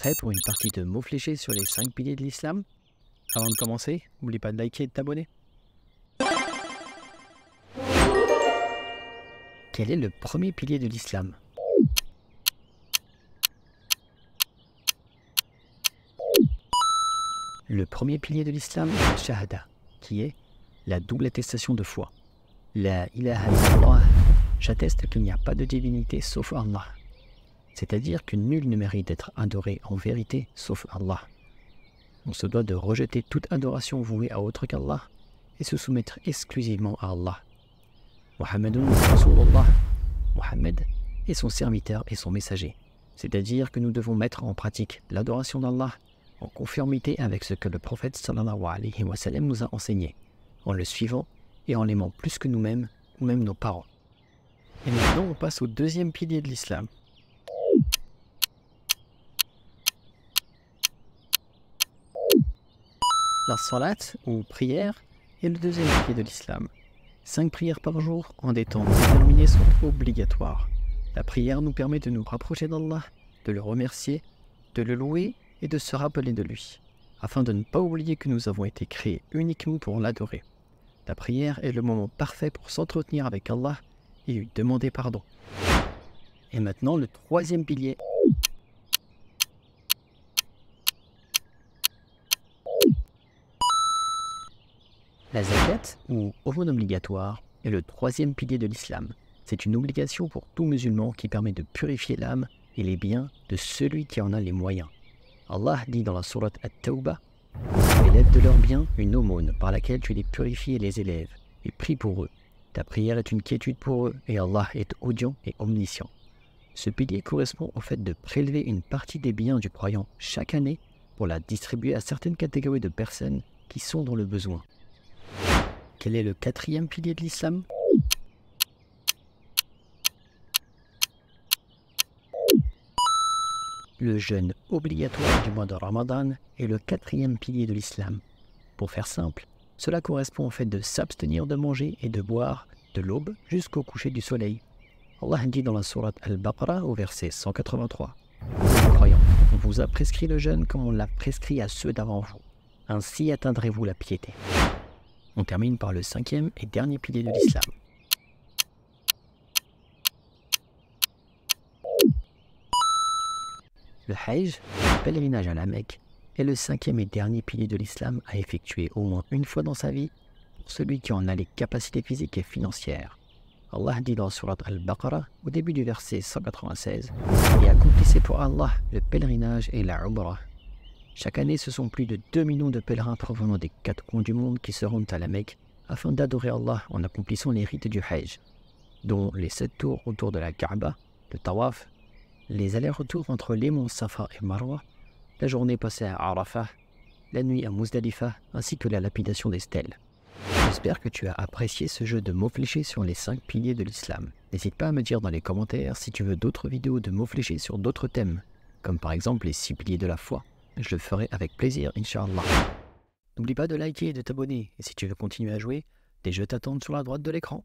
Prêt pour une partie de mots fléchés sur les 5 piliers de l'islam? Avant de commencer, n'oublie pas de liker et de t'abonner. Quel est le premier pilier de l'islam? Le premier pilier de l'islam est la shahada, qui est la double attestation de foi. La ilaha illallah, j'atteste qu'il n'y a pas de divinité sauf Allah. C'est-à-dire que nul ne mérite d'être adoré en vérité sauf Allah. On se doit de rejeter toute adoration vouée à autre qu'Allah et se soumettre exclusivement à Allah. Muhammadun Rasulullah, Muhammad est son serviteur et son messager. C'est-à-dire que nous devons mettre en pratique l'adoration d'Allah en conformité avec ce que le prophète sallallahu alayhi wa sallam nous a enseigné, en le suivant et en l'aimant plus que nous-mêmes ou même nos parents. Et maintenant on passe au deuxième pilier de l'islam. La salat, ou prière, est le deuxième pilier de l'islam. 5 prières par jour, en des temps déterminés, sont obligatoires. La prière nous permet de nous rapprocher d'Allah, de le remercier, de le louer et de se rappeler de lui, afin de ne pas oublier que nous avons été créés uniquement pour l'adorer. La prière est le moment parfait pour s'entretenir avec Allah et lui demander pardon. Et maintenant, le troisième pilier. La zakat, ou aumône obligatoire, est le troisième pilier de l'islam. C'est une obligation pour tout musulman qui permet de purifier l'âme et les biens de celui qui en a les moyens. Allah dit dans la sourate At-Tawbah: « Élève de leurs biens une aumône par laquelle tu les purifies et les élèves, et prie pour eux. Ta prière est une quiétude pour eux, et Allah est audient et omniscient. » Ce pilier correspond au fait de prélever une partie des biens du croyant chaque année pour la distribuer à certaines catégories de personnes qui sont dans le besoin. Quel est le quatrième pilier de l'islam? Le jeûne obligatoire du mois de Ramadan est le quatrième pilier de l'islam. Pour faire simple, cela correspond au fait de s'abstenir de manger et de boire de l'aube jusqu'au coucher du soleil. Allah dit dans la sourate Al-Baqarah au verset 183: « Croyants, on vous a prescrit le jeûne comme on l'a prescrit à ceux d'avant vous. Ainsi atteindrez-vous la piété. » On termine par le cinquième et dernier pilier de l'islam. Le Hajj, le pèlerinage à la Mecque, est le cinquième et dernier pilier de l'islam à effectuer au moins une fois dans sa vie pour celui qui en a les capacités physiques et financières. Allah dit dans Surat Al-Baqarah, au début du verset 196, « Et accomplissez pour Allah le pèlerinage et la Umrah. » Chaque année, ce sont plus de 2 millions de pèlerins provenant des 4 coins du monde qui se rendent à la Mecque afin d'adorer Allah en accomplissant les rites du Hajj, dont les 7 tours autour de la Kaaba, le Tawaf, les allers-retours entre les monts Safa et Marwa, la journée passée à Arafah, la nuit à Muzdalifa, ainsi que la lapidation des stèles. J'espère que tu as apprécié ce jeu de mots fléchés sur les 5 piliers de l'islam. N'hésite pas à me dire dans les commentaires si tu veux d'autres vidéos de mots fléchés sur d'autres thèmes, comme par exemple les 6 piliers de la foi. Je le ferai avec plaisir, Inch'Allah. N'oublie pas de liker et de t'abonner, et si tu veux continuer à jouer, des jeux t'attendent sur la droite de l'écran.